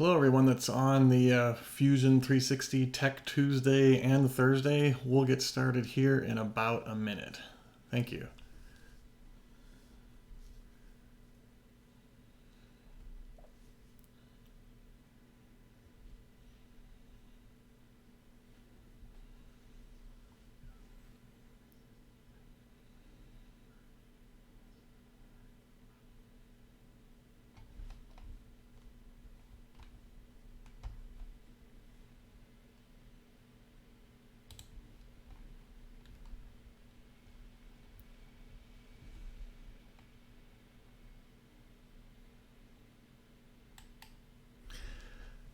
Hello everyone that's on the Fusion 360 Tech Tuesday and Thursday. We'll get started here in about a minute. Thank you.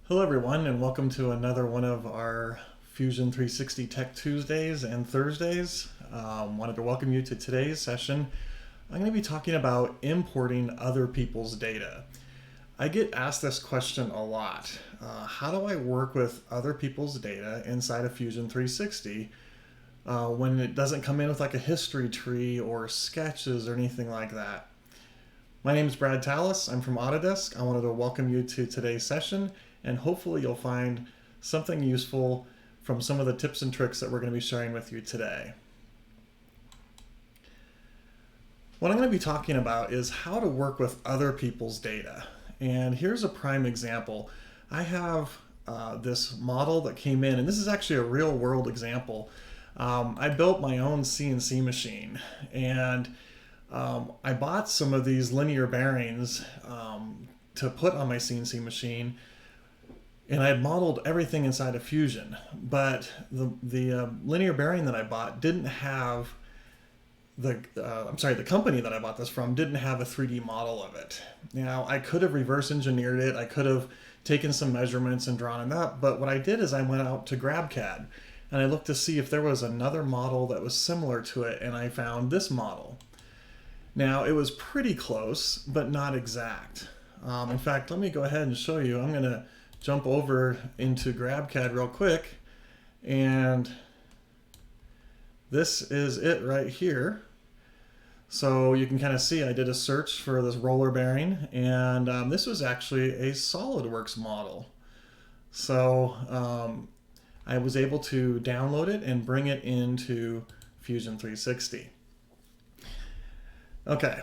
Hello everyone and welcome to another one of our Fusion 360 Tech Tuesdays and Thursdays. Wanted to welcome you to today's session. I'm going to be talking about importing other people's data. I get asked this question a lot. How do I work with other people's data inside of Fusion 360 when it doesn't come in with like a history tree or sketches or anything like that? My name is Brad Tallis. I'm from Autodesk. I wanted to welcome you to today's session, and hopefully you'll find something useful from some of the tips and tricks that we're going to be sharing with you today. What I'm going to be talking about is how to work with other people's data. And here's a prime example. I have this model that came in, and this is actually a real world example. I built my own CNC machine, and I bought some of these linear bearings to put on my CNC machine, and I had modeled everything inside of Fusion, but the linear bearing that I bought didn't have the company that I bought this from didn't have a 3D model of it. Now, I could have reverse engineered it, I could have taken some measurements and drawn it up, but what I did is I went out to GrabCAD and I looked to see if there was another model that was similar to it, and I found this model. Now, it was pretty close, but not exact. In fact, let me go ahead and show you. I'm going to jump over into GrabCAD real quick, and this is it right here. So you can kind of see I did a search for this roller bearing, and this was actually a SolidWorks model. So I was able to download it and bring it into Fusion 360. Okay,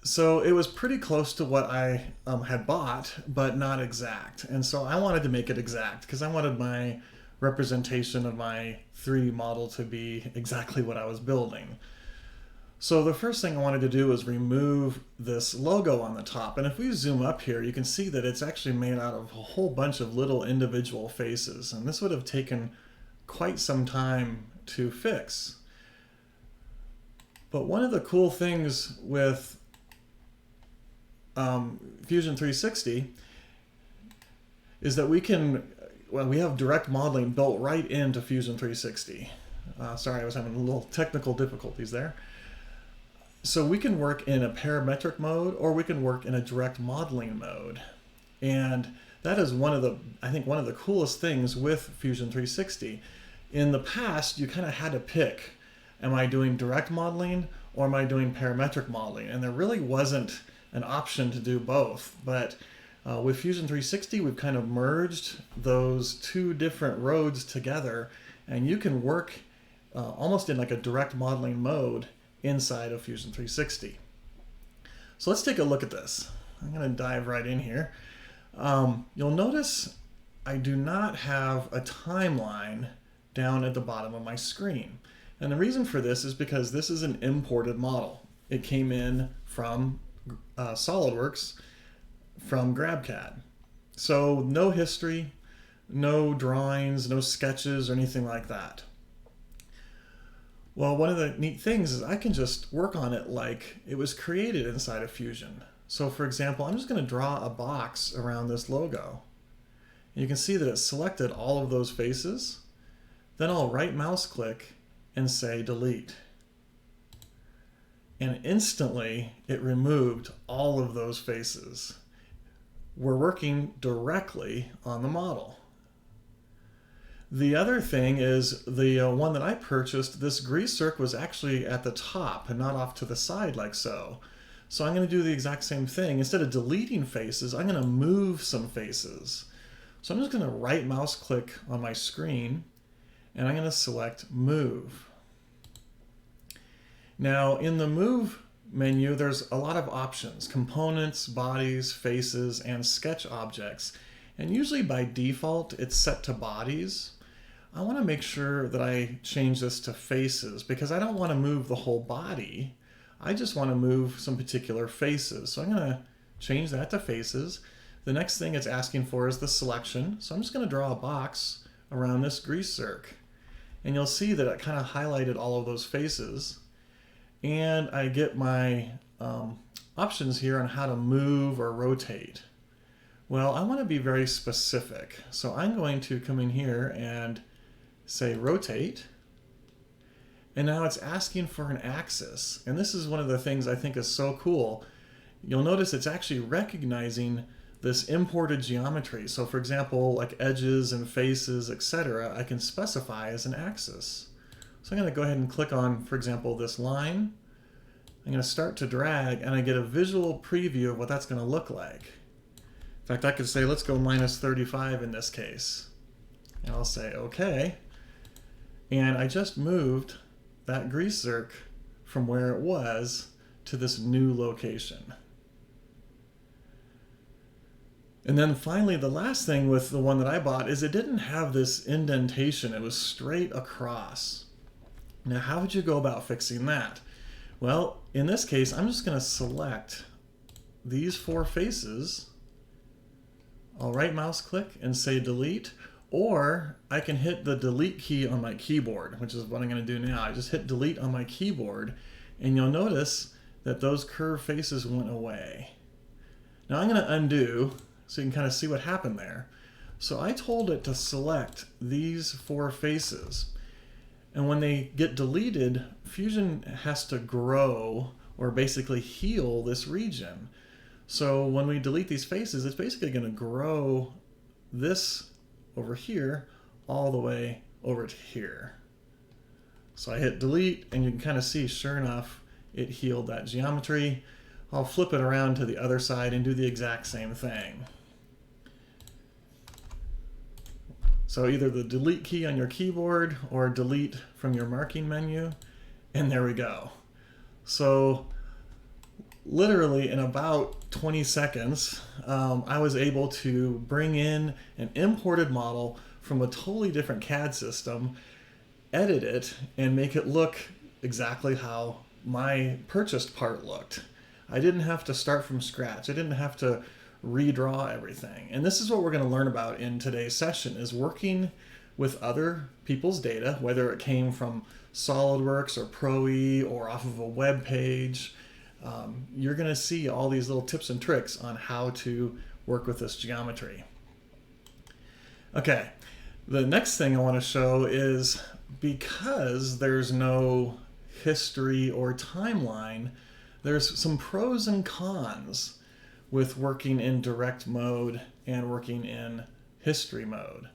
so it was pretty close to what I had bought, but not exact. And so I wanted to make it exact because I wanted my representation of my 3D model to be exactly what I was building. So the first thing I wanted to do was remove this logo on the top. And if we zoom up here, you can see that it's actually made out of a whole bunch of little individual faces. And this would have taken quite some time to fix. But one of the cool things with Fusion 360 is that we have direct modeling built right into Fusion 360. Sorry, I was having a little technical difficulties there. So we can work in a parametric mode, or we can work in a direct modeling mode. And that is I think one of the coolest things with Fusion 360. In the past, you kind of had to pick, am I doing direct modeling or am I doing parametric modeling? And there really wasn't an option to do both. But with Fusion 360, we've kind of merged those two different roads together, and you can work almost in like a direct modeling mode inside of Fusion 360. So let's take a look at this. I'm going to dive right in here. You'll notice I do not have a timeline down at the bottom of my screen. And the reason for this is because this is an imported model. It came in from SolidWorks from GrabCAD. So no history, no drawings, no sketches or anything like that. Well, one of the neat things is I can just work on it like it was created inside of Fusion. So for example, I'm just going to draw a box around this logo. And you can see that it selected all of those faces. Then I'll right mouse click and say delete. And instantly it removed all of those faces. We're working directly on the model. The other thing is the one that I purchased, this grease zerk was actually at the top and not off to the side like so. So I'm going to do the exact same thing. Instead of deleting faces, I'm going to move some faces. So I'm just going to right mouse click on my screen and I'm going to select Move. Now in the Move menu, there's a lot of options: components, bodies, faces, and sketch objects. And usually by default, it's set to bodies. I want to make sure that I change this to faces because I don't want to move the whole body. I just want to move some particular faces. So I'm going to change that to faces. The next thing it's asking for is the selection. So I'm just going to draw a box around this grease zerk. And you'll see that it kind of highlighted all of those faces. And I get my options here on how to move or rotate. Well, I want to be very specific. So I'm going to come in here and say rotate. And now it's asking for an axis. And this is one of the things I think is so cool. You'll notice it's actually recognizing this imported geometry. So for example, like edges and faces, etc., I can specify as an axis. So I'm going to go ahead and click on, for example, this line. I'm going to start to drag and I get a visual preview of what that's going to look like. In fact, I could say, let's go -35 in this case. And I'll say, okay. And I just moved that grease zerk from where it was to this new location. And then finally, the last thing with the one that I bought is it didn't have this indentation. It was straight across. Now, how would you go about fixing that? Well, in this case, I'm just going to select these 4 faces. I'll right mouse click and say delete, or I can hit the delete key on my keyboard, which is what I'm going to do now. I just hit delete on my keyboard, and you'll notice that those curved faces went away. Now I'm going to undo so you can kind of see what happened there. So I told it to select these 4 faces. And when they get deleted, Fusion has to grow or basically heal this region. So when we delete these faces, it's basically going to grow this over here all the way over to here. So I hit delete and you can kind of see, sure enough, it healed that geometry. I'll flip it around to the other side and do the exact same thing. So either the delete key on your keyboard or delete from your marking menu, and there we go. So literally in about 20 seconds, I was able to bring in an imported model from a totally different CAD system, edit it, and make it look exactly how my purchased part looked. I didn't have to start from scratch. I didn't have to redraw everything. And this is what we're going to learn about in today's session, is working with other people's data, whether it came from SolidWorks or Pro-E or off of a web page. You're going to see all these little tips and tricks on how to work with this geometry. Okay, the next thing I want to show is, because there's no history or timeline, there's some pros and cons with working in direct mode and working in history mode.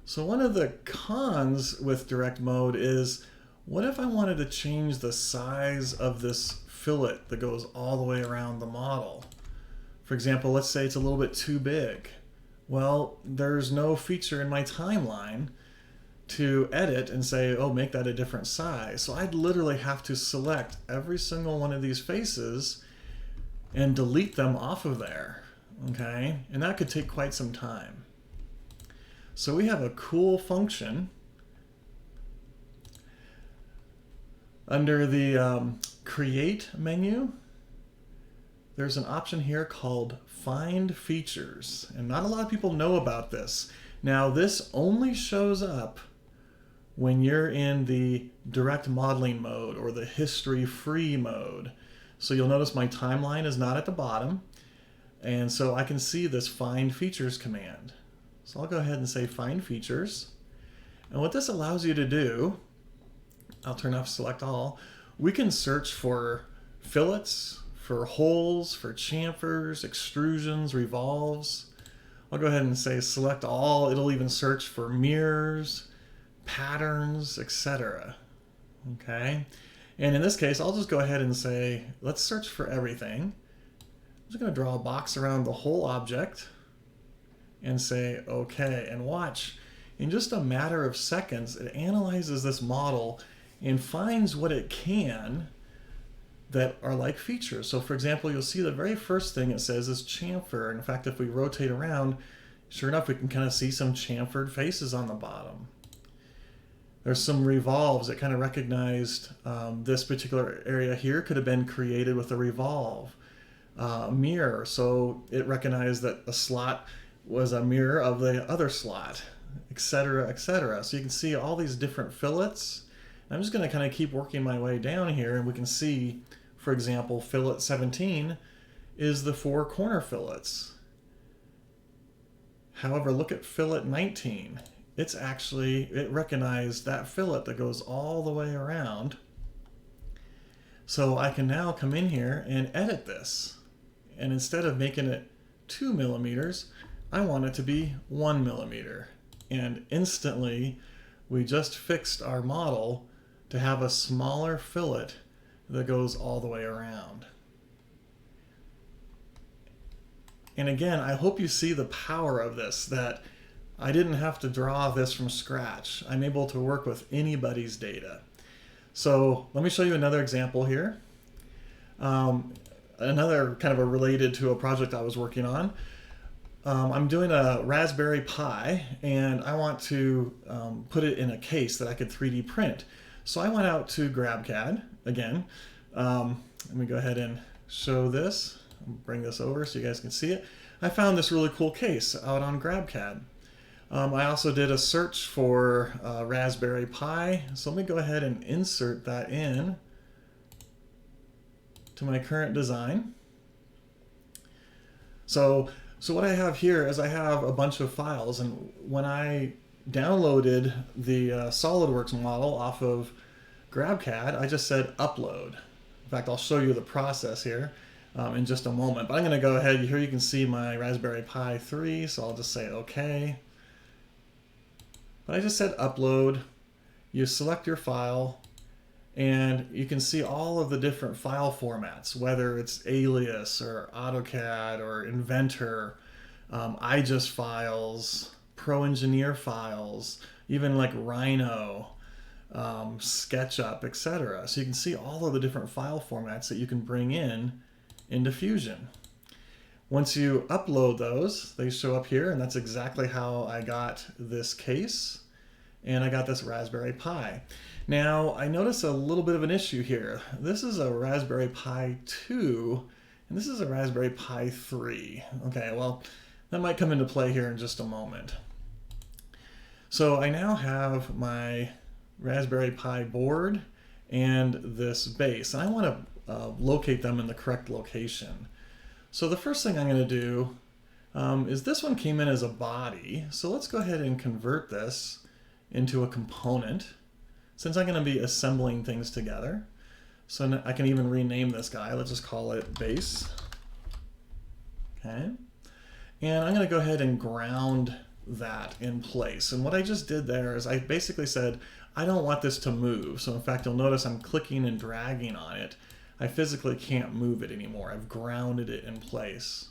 So one of the cons with direct mode is, what if I wanted to change the size of this fillet that goes all the way around the model? For example, let's say it's a little bit too big. Well, there's no feature in my timeline to edit and say, oh, make that a different size. So I'd literally have to select every single one of these faces and delete them off of there, okay? And that could take quite some time. So we have a cool function under the Create menu. There's an option here called Find Features, and not a lot of people know about this. Now, this only shows up when you're in the direct modeling mode or the history-free mode. So you'll notice my timeline is not at the bottom, and so I can see this Find Features command. So I'll go ahead and say Find Features. And what this allows you to do, I'll turn off Select All, we can search for fillets, for holes, for chamfers, extrusions, revolves. I'll go ahead and say Select All. It'll even search for mirrors, patterns, etc. Okay? And in this case, I'll just go ahead and say, let's search for everything. I'm just going to draw a box around the whole object and say, okay, and watch. In just a matter of seconds, it analyzes this model and finds what it can that are like features. So for example, you'll see the very first thing it says is chamfer. In fact, if we rotate around, sure enough, we can kind of see some chamfered faces on the bottom. There's some revolves. It kind of recognized this particular area here could have been created with a revolve. Mirror, so it recognized that a slot was a mirror of the other slot, etc., etc. So you can see all these different fillets. I'm just going to kind of keep working my way down here, and we can see, for example, fillet 17 is the 4 corner fillets. However, look at fillet 19. It recognized that fillet that goes all the way around. So I can now come in here and edit this. And instead of making it 2 millimeters, I want it to be 1 millimeter. And instantly, we just fixed our model to have a smaller fillet that goes all the way around. And again, I hope you see the power of this, that I didn't have to draw this from scratch. I'm able to work with anybody's data. So let me show you another example here. Another kind of a related to a project I was working on. I'm doing a Raspberry Pi, and I want to put it in a case that I could 3D print. So I went out to GrabCAD again. Let me go ahead and show this. Bring this over so you guys can see it. I found this really cool case out on GrabCAD. I also did a search for Raspberry Pi. So let me go ahead and insert that in to my current design. So what I have here is I have a bunch of files, and when I downloaded the SolidWorks model off of GrabCAD, I just said upload. In fact, I'll show you the process here in just a moment. But I'm going to go ahead. Here you can see my Raspberry Pi 3, so I'll just say OK. But I just said upload. You select your file, and you can see all of the different file formats, whether it's Alias or AutoCAD or Inventor, IGES files, Pro Engineer files, even like Rhino, SketchUp, etc. So you can see all of the different file formats that you can bring into Fusion. Once you upload those, they show up here, and that's exactly how I got this case, and I got this Raspberry Pi. Now, I notice a little bit of an issue here. This is a Raspberry Pi 2, and this is a Raspberry Pi 3. Okay, well, that might come into play here in just a moment. So I now have my Raspberry Pi board and this base, and I want to locate them in the correct location. So the first thing I'm going to do is this one came in as a body, so let's go ahead and convert this into a component, since I'm going to be assembling things together. So I can even rename this guy. Let's just call it base. Okay. And I'm going to go ahead and ground that in place. And what I just did there is I basically said, I don't want this to move. So in fact, you'll notice I'm clicking and dragging on it. I physically can't move it anymore. I've grounded it in place.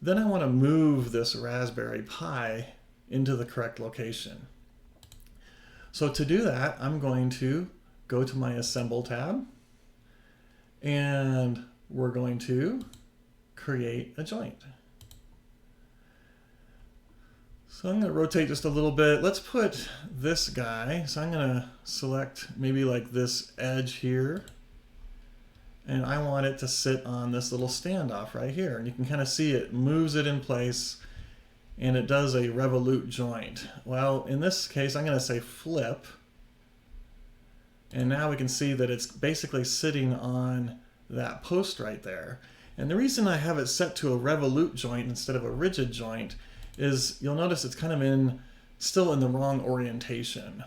Then I want to move this Raspberry Pi into the correct location. So to do that, I'm going to go to my Assemble tab, and we're going to create a joint. So I'm going to rotate just a little bit. Let's put this guy, so I'm going to select maybe like this edge here, and I want it to sit on this little standoff right here. And you can kind of see it moves it in place, and it does a revolute joint. Well, in this case, I'm going to say flip, and now we can see that it's basically sitting on that post right there. And the reason I have it set to a revolute joint instead of a rigid joint is you'll notice it's kind of still in the wrong orientation.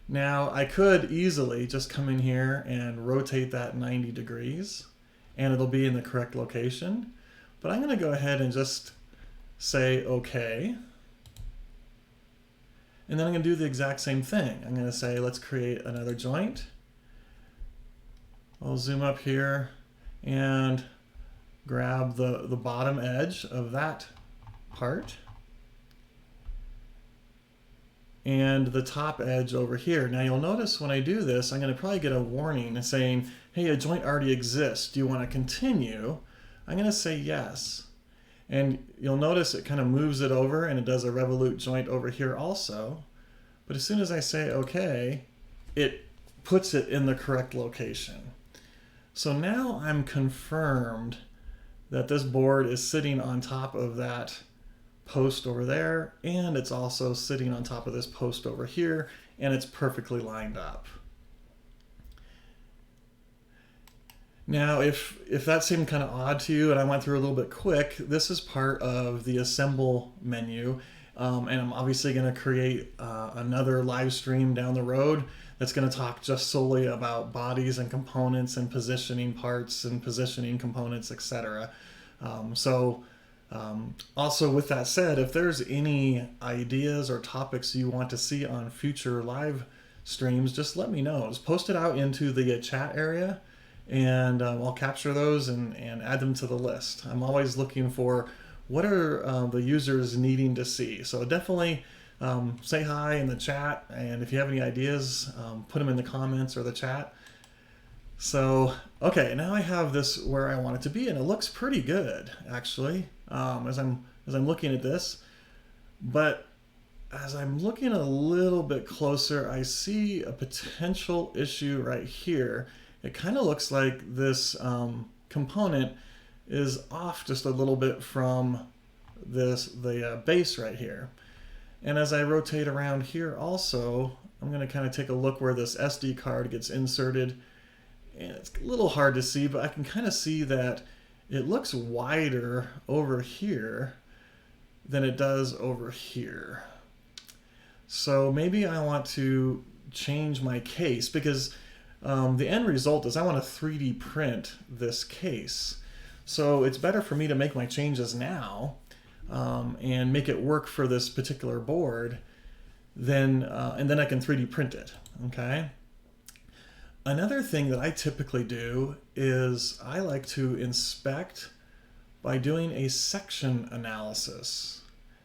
Now, I could easily just come in here and rotate that 90 degrees, and it'll be in the correct location. But I'm going to go ahead and just say OK. And then I'm going to do the exact same thing. I'm going to say, let's create another joint. I'll zoom up here and grab the bottom edge of that part and the top edge over here. Now you'll notice when I do this, I'm going to probably get a warning saying, hey, a joint already exists. Do you want to continue? I'm going to say yes. And you'll notice it kind of moves it over, and it does a revolute joint over here also. But as soon as I say okay, it puts it in the correct location. So now I'm confirmed that this board is sitting on top of that post over there, and it's also sitting on top of this post over here, and it's perfectly lined up. Now, if that seemed kind of odd to you and I went through a little bit quick, this is part of the assemble menu, and I'm obviously going to create another live stream down the road that's going to talk just solely about bodies and components and positioning parts and positioning components, etc. Also, with that said, if there's any ideas or topics you want to see on future live streams, just let me know. Just post it out into the chat area, and I'll capture those and add them to the list. I'm always looking for what are the users needing to see. So definitely say hi in the chat, and if you have any ideas, put them in the comments or the chat. So, okay, now I have this where I want it to be, and it looks pretty good, actually, as I'm looking at this. But as I'm looking a little bit closer, I see a potential issue right here. It kind of looks like this component is off just a little bit from the base right here. And as I rotate around here also, I'm going to kind of take a look where this SD card gets inserted. And it's a little hard to see, but I can kind of see that it looks wider over here than it does over here. So maybe I want to change my case, because the end result is I want to 3D print this case. So it's better for me to make my changes now and make it work for this particular board, and then I can 3D print it, okay? Another thing that I typically do is I like to inspect by doing a section analysis.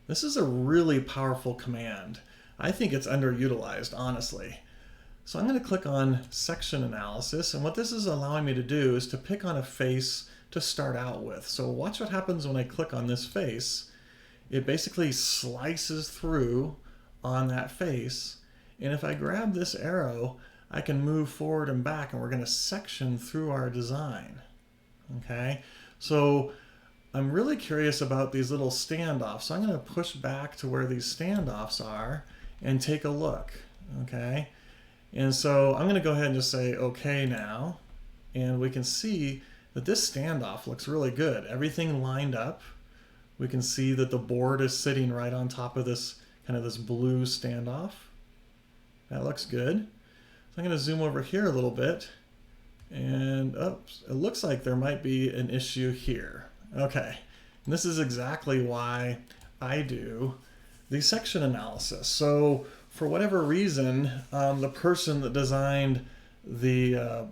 This is a really powerful command. I think it's underutilized, honestly. So I'm going to click on section analysis, and what this is allowing me to do is to pick on a face to start out with. So watch what happens when I click on this face. It basically slices through on that face, and if I grab this arrow, I can move forward and back, and we're going to section through our design. Okay, so I'm really curious about these little standoffs. So I'm going to push back to where these standoffs are and take a look. Okay, and so I'm going to go ahead and just say okay now, and we can see that this standoff looks really good. Everything lined up. We can see that the board is sitting right on top of this kind of this blue standoff. That looks good. I'm going to zoom over here a little bit, and it looks like there might be an issue here. Okay, and this is exactly why I do the section analysis. So for whatever reason, the person that designed the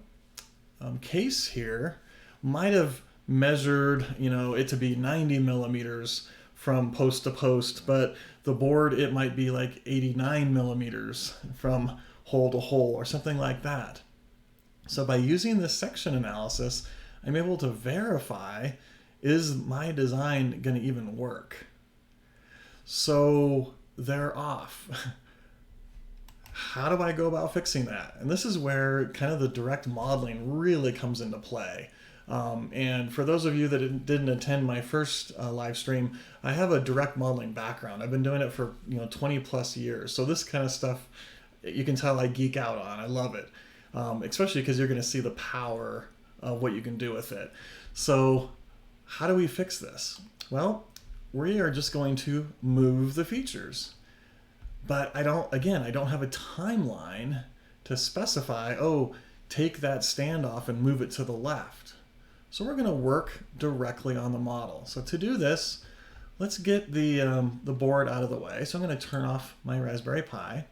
case here might have measured, it to be 90 millimeters from post to post, but the board, it might be like 89 millimeters from hole to hole or something like that. So by using this section analysis, I'm able to verify, is my design going to even work? So they're off. How do I go about fixing that? And this is where kind of the direct modeling really comes into play. And for those of you that didn't attend my first live stream, I have a direct modeling background. I've been doing it for 20 plus years. So this kind of stuff, you can tell I geek out on. I love it, especially because you're going to see the power of what you can do with it. So how do we fix this? Well, we are just going to move the features. But I don't have a timeline to specify, take that standoff and move it to the left. So we're going to work directly on the model. So to do this, let's get the board out of the way. So I'm going to turn off my Raspberry Pi.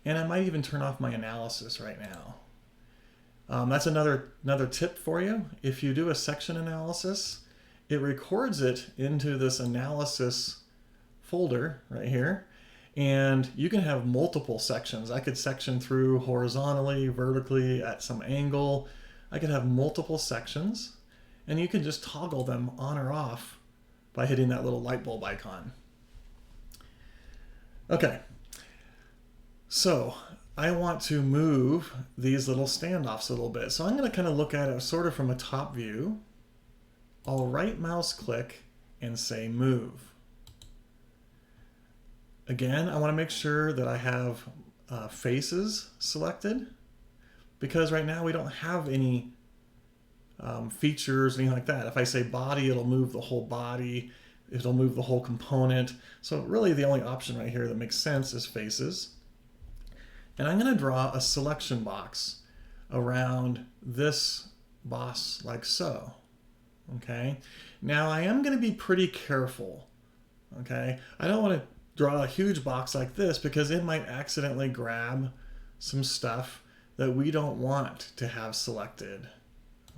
And I might even turn off my analysis right now. That's another tip for you. If you do a section analysis, it records it into this analysis folder right here, and you can have multiple sections. I could section through horizontally, vertically, at some angle. I could have multiple sections, and you can just toggle them on or off by hitting that little light bulb icon. Okay, so I want to move these little standoffs a little bit. So I'm going to kind of look at it sort of from a top view. I'll right mouse click and say move. Again, I want to make sure that I have faces selected, because right now we don't have any features, anything like that. If I say body, it'll move the whole body, it'll move the whole component. So really the only option right here that makes sense is faces. And I'm going to draw a selection box around this boss like so. Okay. Now I am going to be pretty careful. Okay. I don't want to draw a huge box like this because it might accidentally grab some stuff that we don't want to have selected.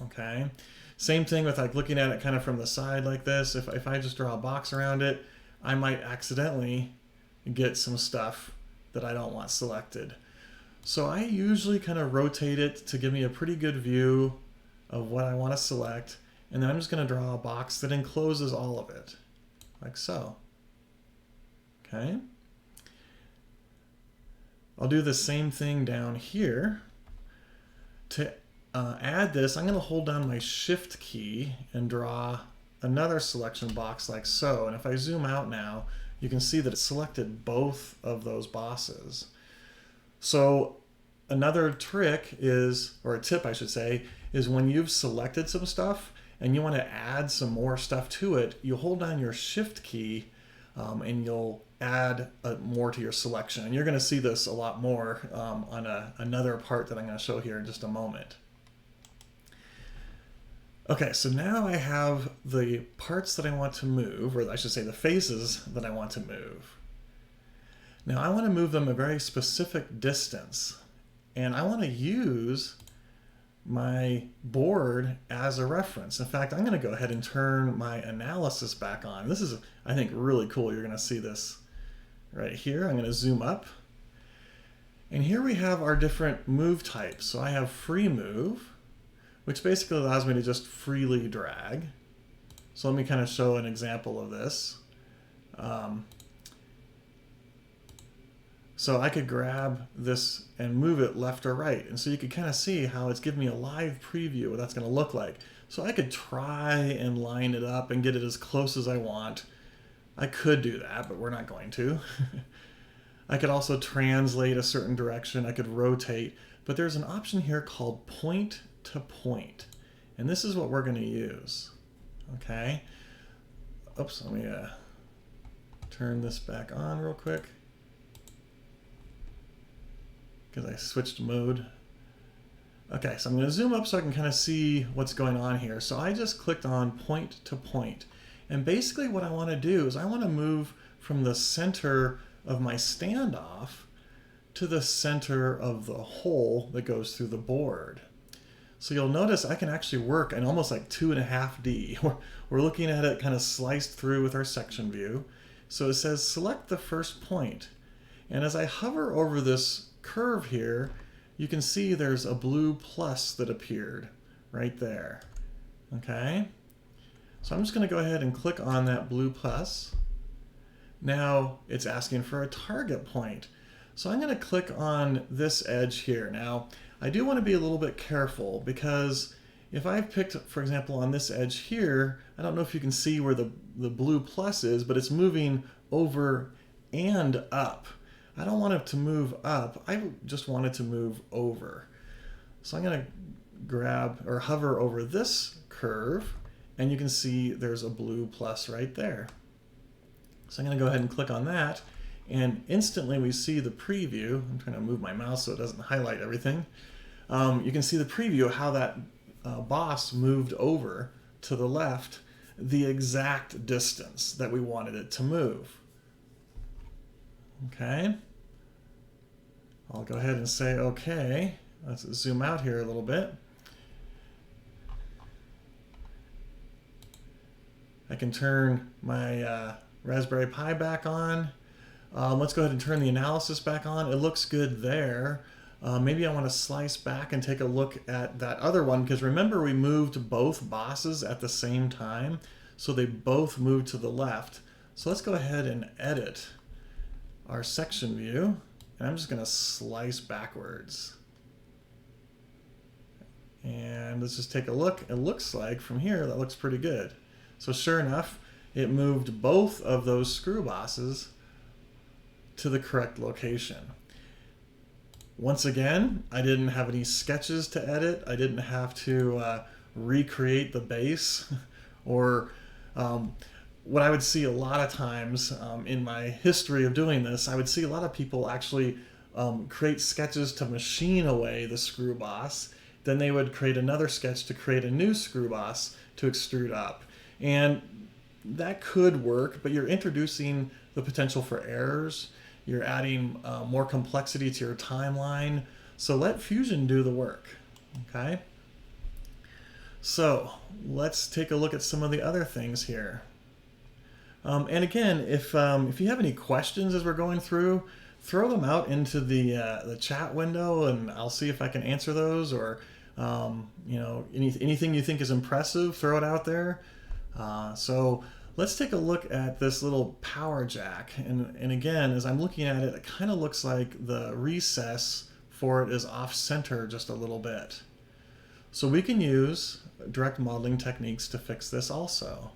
Okay. Same thing with like looking at it kind of from the side like this. If I just draw a box around it, I might accidentally get some stuff that I don't want selected. So I usually kind of rotate it to give me a pretty good view of what I want to select. And then I'm just going to draw a box that encloses all of it, like so. Okay. I'll do the same thing down here. To add this, I'm going to hold down my Shift key and draw another selection box like so. And if I zoom out now, you can see that it selected both of those bosses. So another trick is, or a tip I should say, is when you've selected some stuff and you want to add some more stuff to it, you hold down your Shift key and you'll add more to your selection. And you're going to see this a lot more on another part that I'm going to show here in just a moment. Okay, so now I have the parts that I want to move, or I should say the faces that I want to move. Now I want to move them a very specific distance, and I want to use my board as a reference. In fact, I'm going to go ahead and turn my analysis back on. This is, I think, really cool. You're going to see this right here. I'm going to zoom up. And here we have our different move types. So I have free move, which basically allows me to just freely drag. So let me kind of show an example of this. So I could grab this and move it left or right. And so you could kind of see how it's giving me a live preview of what that's going to look like. So I could try and line it up and get it as close as I want. I could do that, but we're not going to. I could also translate a certain direction. I could rotate. But there's an option here called point to point. And this is what we're going to use. Okay. Oops, let me turn this back on real quick, because I switched mode. Okay, so I'm going to zoom up so I can kind of see what's going on here. So I just clicked on point to point. And basically what I want to do is I want to move from the center of my standoff to the center of the hole that goes through the board. So you'll notice I can actually work in almost like 2.5D. We're looking at it kind of sliced through with our section view. So it says select the first point. And as I hover over this curve here, you can see there's a blue plus that appeared right there. Okay, so I'm just going to go ahead and click on that blue plus. Now it's asking for a target point, so I'm going to click on this edge here. Now I do want to be a little bit careful, because if I've picked, for example, on this edge here, I don't know if you can see where the blue plus is, but it's moving over and up. I don't want it to move up. I just want it to move over. So I'm going to grab or hover over this curve, and you can see there's a blue plus right there. So I'm going to go ahead and click on that, and instantly we see the preview. I'm trying to move my mouse so it doesn't highlight everything. You can see the preview of how that boss moved over to the left, the exact distance that we wanted it to move. Okay. I'll go ahead and say okay, Let's zoom out here a little bit. I can turn my Raspberry Pi back on. Let's go ahead and turn the analysis back on. It looks good there. Maybe I want to slice back and take a look at that other one, because remember we moved both bosses at the same time, so they both moved to the left. So let's go ahead and edit our section view, and I'm just going to slice backwards. And let's just take a look. It looks like from here that looks pretty good. So sure enough, it moved both of those screw bosses to the correct location. Once again, I didn't have any sketches to edit. I didn't have to recreate the base or what I would see a lot of times in my history of doing this, I would see a lot of people actually create sketches to machine away the screw boss. Then they would create another sketch to create a new screw boss to extrude up. And that could work, but you're introducing the potential for errors. You're adding more complexity to your timeline. So let Fusion do the work, okay? So let's take a look at some of the other things here. And again, if you have any questions as we're going through, throw them out into the chat window, and I'll see if I can answer those. Or you know, anything you think is impressive, throw it out there. So let's take a look at this little power jack. And again, as I'm looking at it, it kind of looks like the recess for it is off center just a little bit. So we can use direct modeling techniques to fix this also.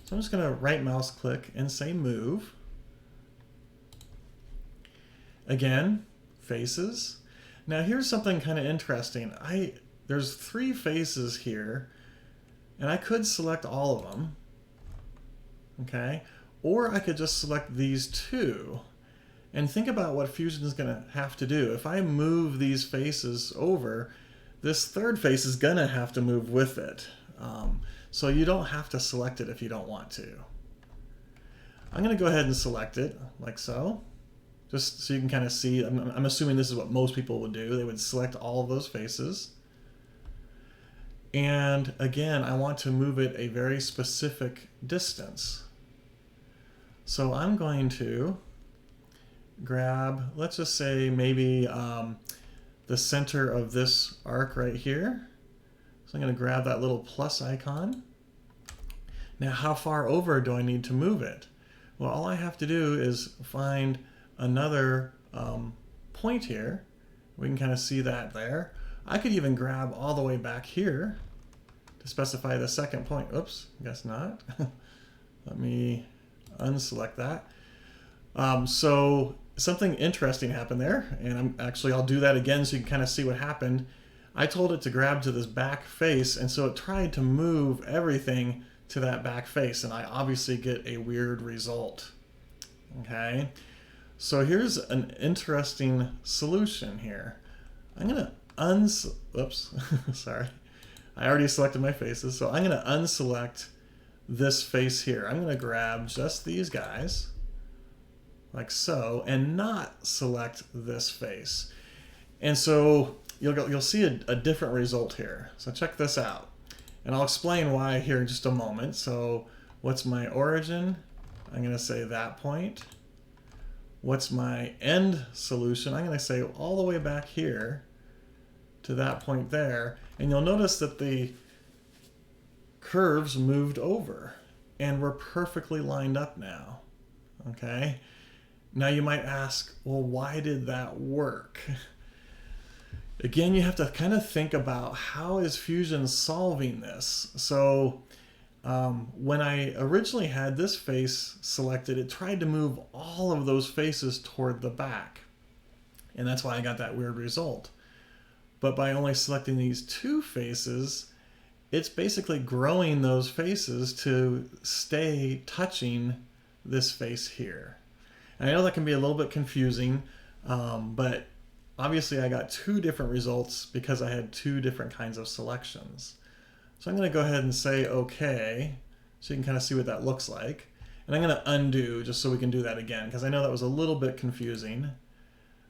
So I'm just going to right mouse click and say move. Again, faces. Now here's something kind of interesting. There's 3 faces here, and I could select all of them. Okay, or I could just select these 2 and think about what Fusion is going to have to do. If I move these faces over, this 3rd face is going to have to move with it. So you don't have to select it if you don't want to. I'm going to go ahead and select it like so, just so you can kind of see. I'm assuming this is what most people would do. They would select all of those faces. And again, I want to move it a very specific distance. So I'm going to grab, let's just say maybe the center of this arc right here. So I'm going to grab that little plus icon. Now, how far over do I need to move it? Well, all I have to do is find another point here. We can kind of see that there. I could even grab all the way back here to specify the 2nd point. Oops, guess not. Let me unselect that. So something interesting happened there, and I'll do that again so you can kind of see what happened. I told it to grab to this back face, and so it tried to move everything to that back face, and I obviously get a weird result. Okay, so here's an interesting solution here. I'm gonna oops, sorry. I already selected my faces, so I'm gonna unselect this face here. I'm gonna grab just these guys, like so, and not select this face. And so you'll see a different result here. So check this out. And I'll explain why here in just a moment. So what's my origin? I'm going to say that point. What's my end solution? I'm going to say all the way back here to that point there. And you'll notice that the curves moved over and we're perfectly lined up now. Okay. Now you might ask, well, why did that work? Again, you have to kind of think about how is Fusion solving this. So when I originally had this face selected, it tried to move all of those faces toward the back. And that's why I got that weird result. But by only selecting these 2 faces, it's basically growing those faces to stay touching this face here. And I know that can be a little bit confusing, but obviously I got 2 different results because I had 2 different kinds of selections. So I'm going to go ahead and say OK, so you can kind of see what that looks like. And I'm going to undo just so we can do that again, because I know that was a little bit confusing.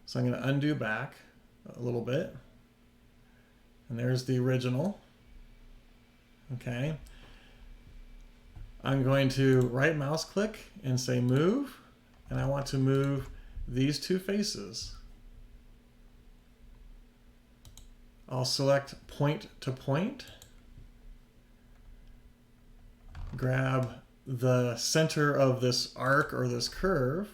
So I'm going to undo back a little bit. And there's the original. Okay. I'm going to right mouse click and say move, and I want to move these two faces. I'll select point to point, grab the center of this arc or this curve,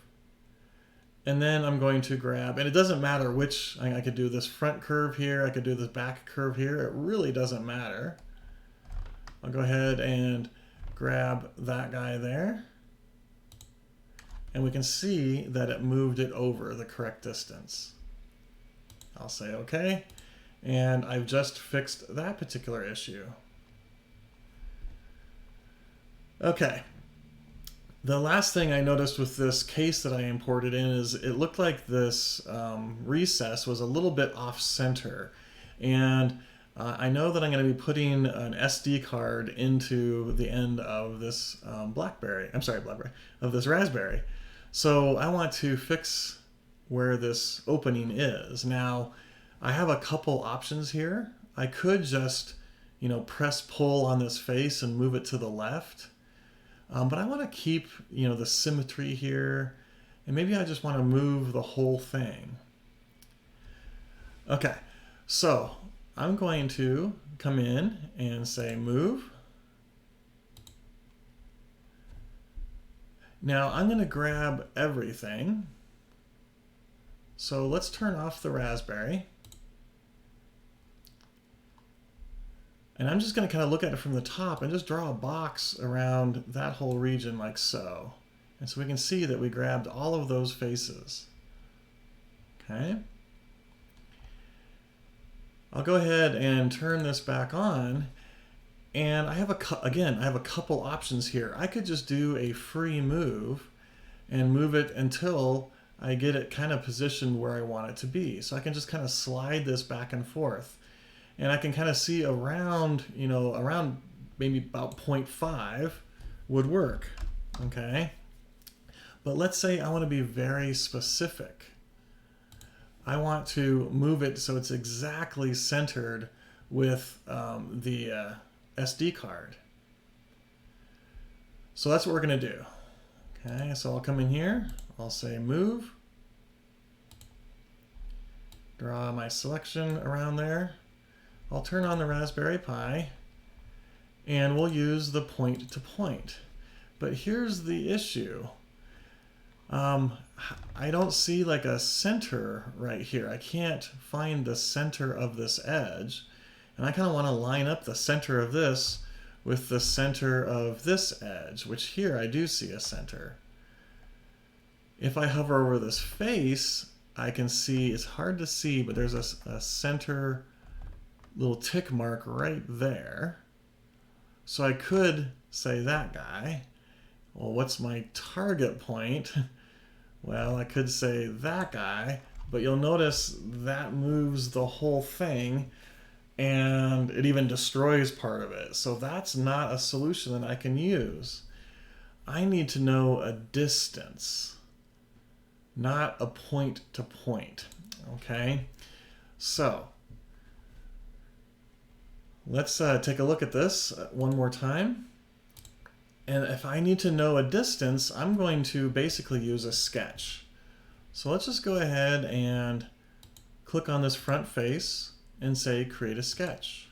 and then I'm going to grab, and it doesn't matter which, I could do this front curve here, I could do this back curve here, it really doesn't matter. I'll go ahead and grab that guy there, and we can see that it moved it over the correct distance. I'll say okay, and I've just fixed that particular issue. Okay. The last thing I noticed with this case that I imported in is it looked like this recess was a little bit off center. And I know that I'm going to be putting an SD card into the end of this of this Raspberry. So I want to fix where this opening is. Now, I have a couple options here. I could just, press pull on this face and move it to the left. But I want to keep, the symmetry here, and maybe I just want to move the whole thing. Okay, so I'm going to come in and say move. Now I'm going to grab everything. So let's turn off the Raspberry. And I'm just going to kind of look at it from the top and just draw a box around that whole region like so. And so we can see that we grabbed all of those faces. Okay. I'll go ahead and turn this back on. And I have I have a couple options here. I could just do a free move and move it until I get it kind of positioned where I want it to be. So I can just kind of slide this back and forth. And I can kind of see around, around maybe about 0.5 would work, okay? But let's say I want to be very specific. I want to move it so it's exactly centered with the SD card. So that's what we're going to do. Okay, so I'll come in here, I'll say move, draw my selection around there. I'll turn on the Raspberry Pi, and we'll use the point to point. But here's the issue. I don't see like a center right here. I can't find the center of this edge. And I kind of want to line up the center of this with the center of this edge, which here I do see a center. If I hover over this face, I can see, it's hard to see, but there's a center little tick mark right there. So I could say that guy. Well, what's my target point? Well, I could say that guy, but you'll notice that moves the whole thing and it even destroys part of it. So that's not a solution that I can use. I need to know a distance, not a point to point, okay? So let's take a look at this one more time. And if I need to know a distance, I'm going to basically use a sketch. So let's just go ahead and click on this front face and say create a sketch.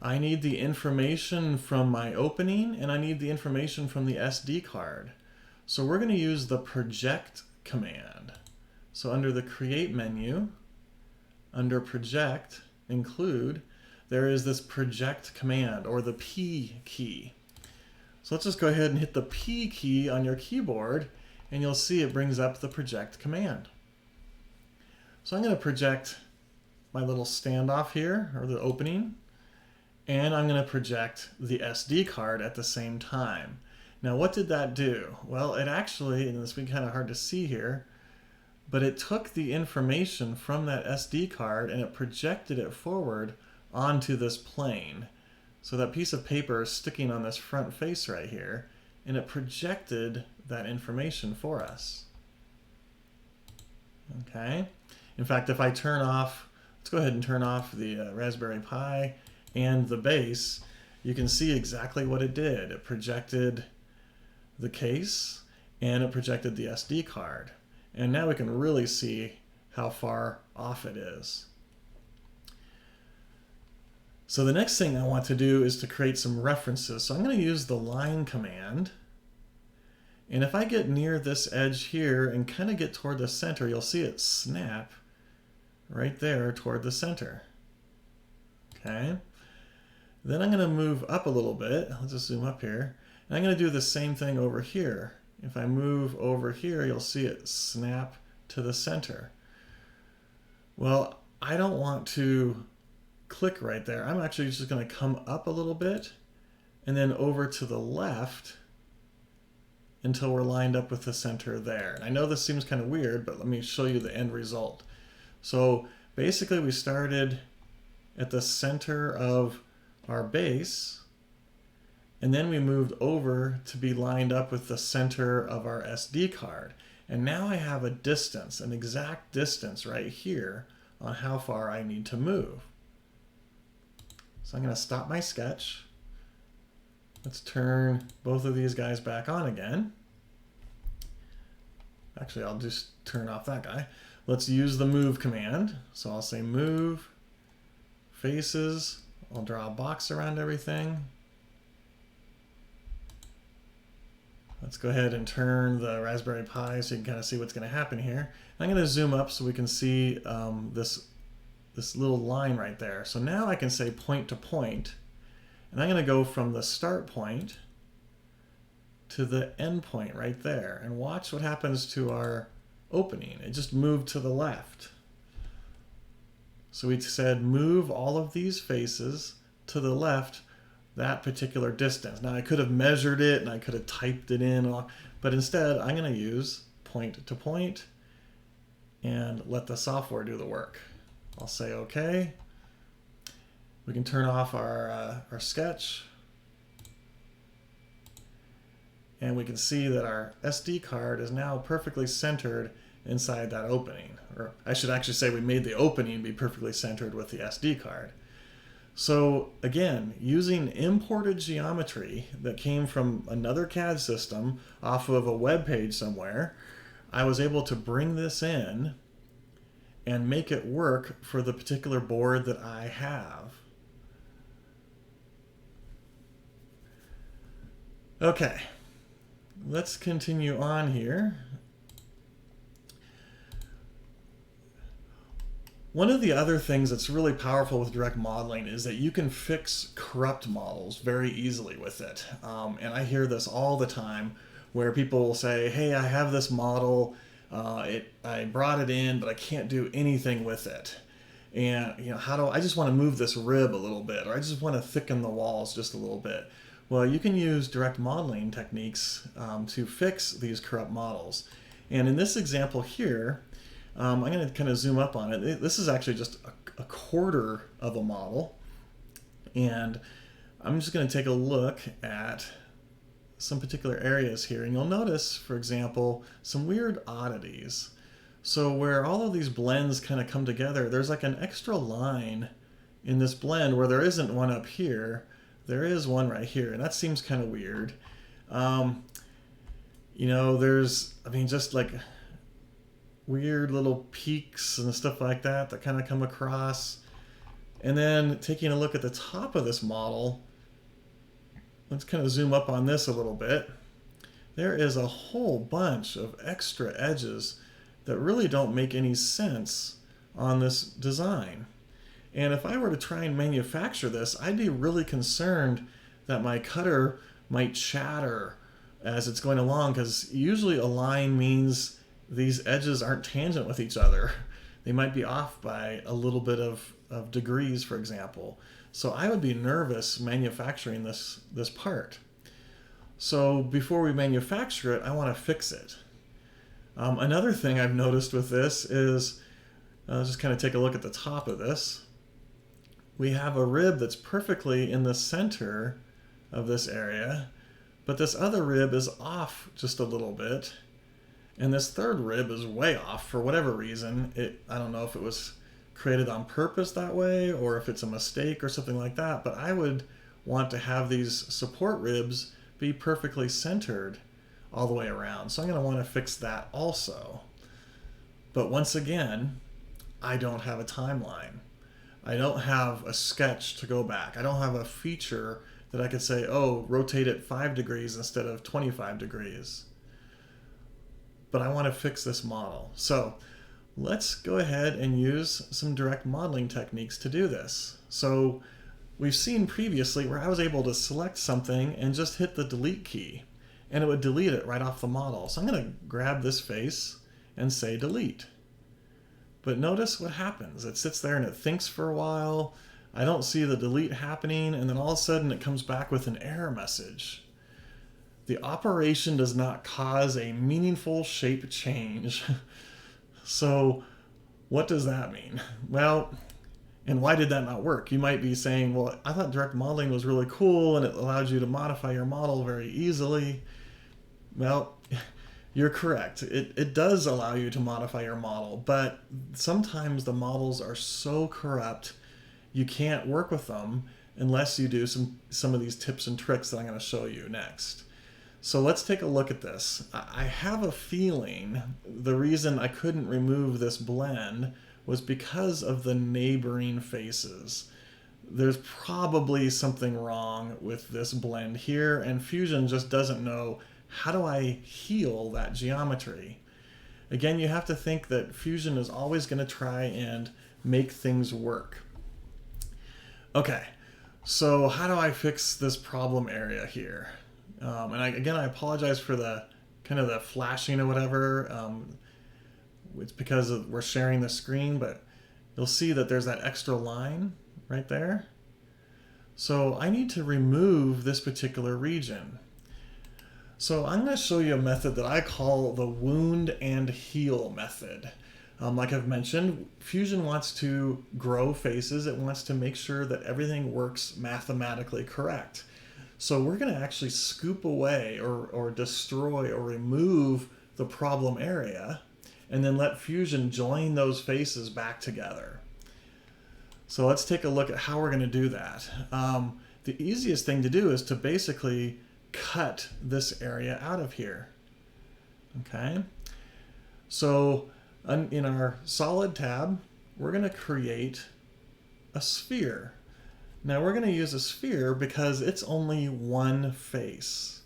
I need the information from my opening and I need the information from the SD card. So we're going to use the project command. So under the create menu, under project, include, there is this project command, or the P key. So let's just go ahead and hit the P key on your keyboard, and you'll see it brings up the project command. So I'm going to project my little standoff here, or the opening, and I'm going to project the SD card at the same time. Now what did that do? Well, it actually, and this will be kind of hard to see here, but it took the information from that SD card and it projected it forward onto this plane. So that piece of paper is sticking on this front face right here, and it projected that information for us. Okay, In fact, if I turn off, let's go ahead and turn off the Raspberry Pi and the base, you can see exactly what it did. It projected the case and it projected the SD card. And now we can really see how far off it is. So the next thing I want to do is to create some references. So I'm going to use the line command. And if I get near this edge here and kind of get toward the center, you'll see it snap right there toward the center. Okay. Then I'm going to move up a little bit. Let's just zoom up here. And I'm going to do the same thing over here. If I move over here, you'll see it snap to the center. Well, I don't want to click right there. I'm actually just going to come up a little bit and then over to the left until we're lined up with the center there. And I know this seems kind of weird, but let me show you the end result. So basically we started at the center of our base, and then we moved over to be lined up with the center of our SD card. And now I have a distance, an exact distance right here on how far I need to move. So I'm going to stop my sketch. Let's turn both of these guys back on again. Actually, I'll just turn off that guy. Let's use the move command. So I'll say move, faces. I'll draw a box around everything. Let's go ahead and turn the Raspberry Pi so you can kind of see what's going to happen here. I'm going to zoom up so we can see this little line right there. So now I can say point to point, and I'm going to go from the start point to the end point right there. And watch what happens to our opening. It just moved to the left. So we said move all of these faces to the left that particular distance. Now I could have measured it and I could have typed it in, but instead I'm going to use point to point and let the software do the work. I'll say OK. We can turn off our sketch. And we can see that our SD card is now perfectly centered inside that opening. Or I should actually say we made the opening be perfectly centered with the SD card. So again, using imported geometry that came from another CAD system off of a web page somewhere, I was able to bring this in and make it work for the particular board that I have. Okay. Let's continue on here. One of the other things that's really powerful with direct modeling is that you can fix corrupt models very easily with it. And I hear this all the time where people will say, hey, I have this model, I brought it in, but I can't do anything with it. And I just want to move this rib a little bit, or I just want to thicken the walls just a little bit. Well, you can use direct modeling techniques to fix these corrupt models. And in this example here, I'm going to kind of zoom up on it. This is actually just a quarter of a model. And I'm just going to take a look at some particular areas here. And you'll notice, for example, some weird oddities. So where all of these blends kind of come together, there's like an extra line in this blend where there isn't one up here. There is one right here, and that seems kind of weird. There's, just like weird little peaks and stuff like that kind of come across. And then taking a look at the top of this model, let's kind of zoom up on this a little bit. There is a whole bunch of extra edges that really don't make any sense on this design. And if I were to try and manufacture this, I'd be really concerned that my cutter might chatter as it's going along, because usually a line means these edges aren't tangent with each other. They might be off by a little bit of degrees, for example. So I would be nervous manufacturing this part. So before we manufacture it, I want to fix it. Another thing I've noticed with this is, just kind of take a look at the top of this. We have a rib that's perfectly in the center of this area, but this other rib is off just a little bit. And this third rib is way off for whatever reason. I don't know if it was created on purpose that way or if it's a mistake or something like that, but I would want to have these support ribs be perfectly centered all the way around. So I'm going to want to fix that also. But once again, I don't have a timeline. I don't have a sketch to go back. I don't have a feature that I could say, oh, rotate it 5 degrees instead of 25 degrees. But I want to fix this model. So let's go ahead and use some direct modeling techniques to do this. So we've seen previously where I was able to select something and just hit the delete key, and it would delete it right off the model. So I'm going to grab this face and say delete. But notice what happens. It sits there and it thinks for a while. I don't see the delete happening, and then all of a sudden it comes back with an error message. The operation does not cause a meaningful shape change. So what does that mean? Well, and why did that not work? You might be saying, well, I thought direct modeling was really cool and it allowed you to modify your model very easily. Well, you're correct. It does allow you to modify your model, but sometimes the models are so corrupt you can't work with them unless you do some of these tips and tricks that I'm going to show you next. So let's take a look at this. I have a feeling the reason I couldn't remove this blend was because of the neighboring faces. There's probably something wrong with this blend here, and Fusion just doesn't know how do I heal that geometry. Again, you have to think that Fusion is always going to try and make things work. Okay, so how do I fix this problem area here? Again, I apologize for the kind of the flashing or whatever. It's because we're sharing the screen, but you'll see that there's that extra line right there. So I need to remove this particular region. So I'm going to show you a method that I call the wound and heal method. Like I've mentioned, Fusion wants to grow faces. It wants to make sure that everything works mathematically correct. So we're going to actually scoop away or destroy or remove the problem area and then let Fusion join those faces back together. So let's take a look at how we're going to do that. The easiest thing to do is to basically cut this area out of here. Okay, so in our solid tab, we're going to create a sphere. Now we're going to use a sphere because it's only one face.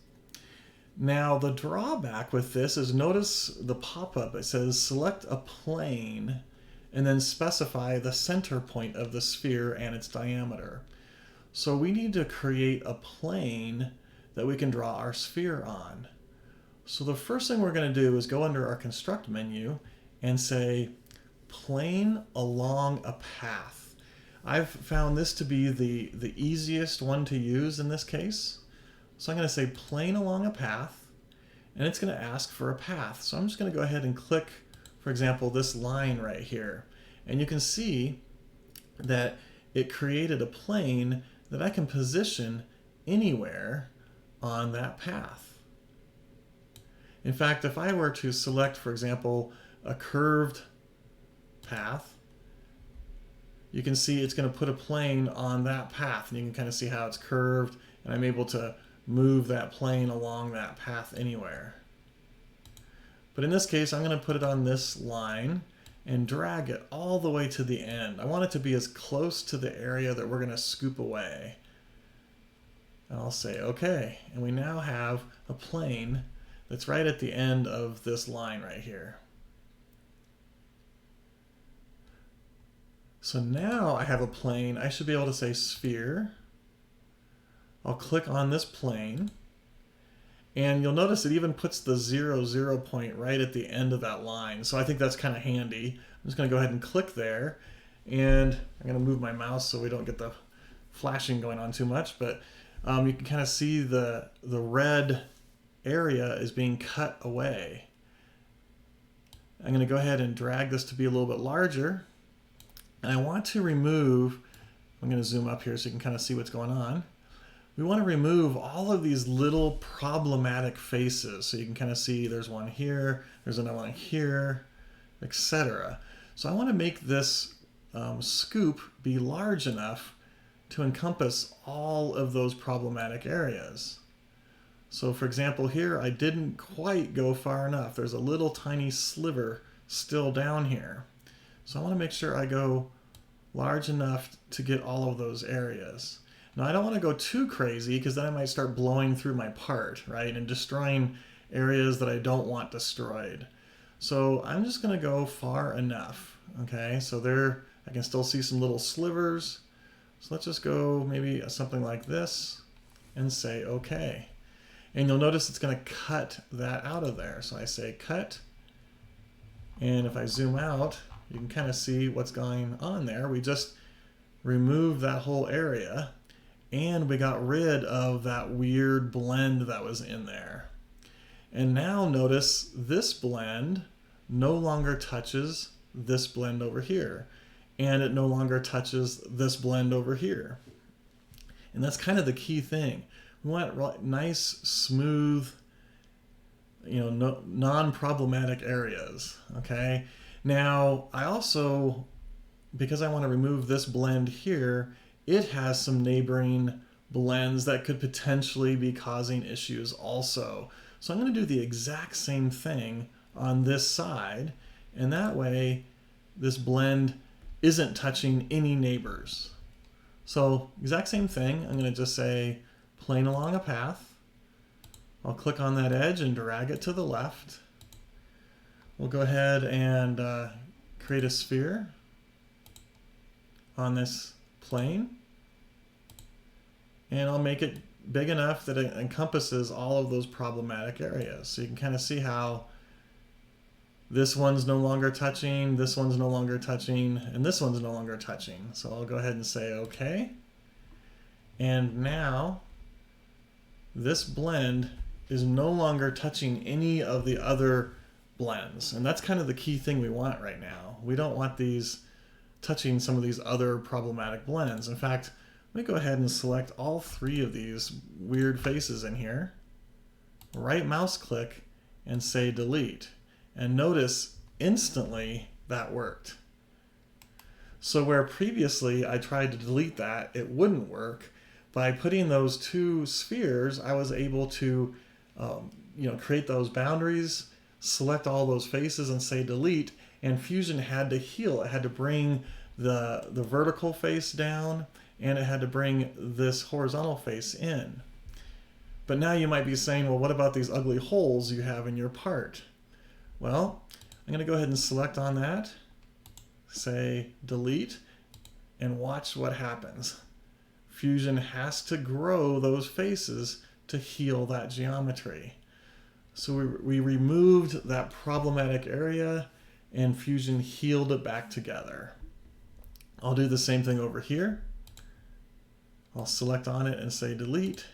Now the drawback with this is notice the pop-up. It says select a plane and then specify the center point of the sphere and its diameter. So we need to create a plane that we can draw our sphere on. So the first thing we're going to do is go under our construct menu and say plane along a path. I've found this to be the easiest one to use in this case. So I'm going to say plane along a path, and it's going to ask for a path. So I'm just going to go ahead and click, for example, this line right here. And you can see that it created a plane that I can position anywhere on that path. In fact, if I were to select, for example, a curved path, you can see it's going to put a plane on that path, and you can kind of see how it's curved, and I'm able to move that plane along that path anywhere. But in this case, I'm going to put it on this line and drag it all the way to the end. I want it to be as close to the area that we're going to scoop away. And I'll say OK, and we now have a plane that's right at the end of this line right here. So now I have a plane. I should be able to say sphere. I'll click on this plane, and you'll notice it even puts the 0, 0 point right at the end of that line. So I think that's kind of handy. I'm just going to go ahead and click there, and I'm going to move my mouse so we don't get the flashing going on too much, but you can kind of see the red area is being cut away. I'm going to go ahead and drag this to be a little bit larger. And I want to remove, I'm going to zoom up here so you can kind of see what's going on. we want to remove all of these little problematic faces. So you can kind of see there's one here, there's another one here, etc. So I want to make this scoop be large enough to encompass all of those problematic areas. So for example here, I didn't quite go far enough. There's a little tiny sliver still down here. So I want to make sure I go large enough to get all of those areas. Now I don't want to go too crazy because then I might start blowing through my part, right, and destroying areas that I don't want destroyed. So I'm just going to go far enough, okay? So there, I can still see some little slivers. So let's just go maybe something like this and say okay. And you'll notice it's going to cut that out of there. So I say cut, and if I zoom out, you can kind of see what's going on there. We just removed that whole area, and we got rid of that weird blend that was in there. And now notice this blend no longer touches this blend over here, and it no longer touches this blend over here. And that's kind of the key thing. We want nice, smooth, non-problematic areas, okay? Now, I also, because I want to remove this blend here, it has some neighboring blends that could potentially be causing issues also. So I'm going to do the exact same thing on this side, and that way this blend isn't touching any neighbors. So exact same thing, I'm going to just say plane along a path. I'll click on that edge and drag it to the left. We'll go ahead and create a sphere on this plane, and I'll make it big enough that it encompasses all of those problematic areas. So you can kind of see how this one's no longer touching, this one's no longer touching, and this one's no longer touching. So I'll go ahead and say okay. And now this blend is no longer touching any of the other blends. And that's kind of the key thing we want right now. We don't want these touching some of these other problematic blends. In fact, let me go ahead and select all three of these weird faces in here, right mouse click and say delete. And notice instantly that worked. So where previously I tried to delete that, it wouldn't work. By putting those two spheres, I was able to create those boundaries, select all those faces and say delete, and Fusion had to heal. It had to bring the vertical face down, and it had to bring this horizontal face in. But now you might be saying, well, what about these ugly holes you have in your part? Well, I'm going to go ahead and select on that, say delete, and watch what happens. Fusion has to grow those faces to heal that geometry. So we removed that problematic area, and Fusion healed it back together. I'll do the same thing over here. I'll select on it and say delete.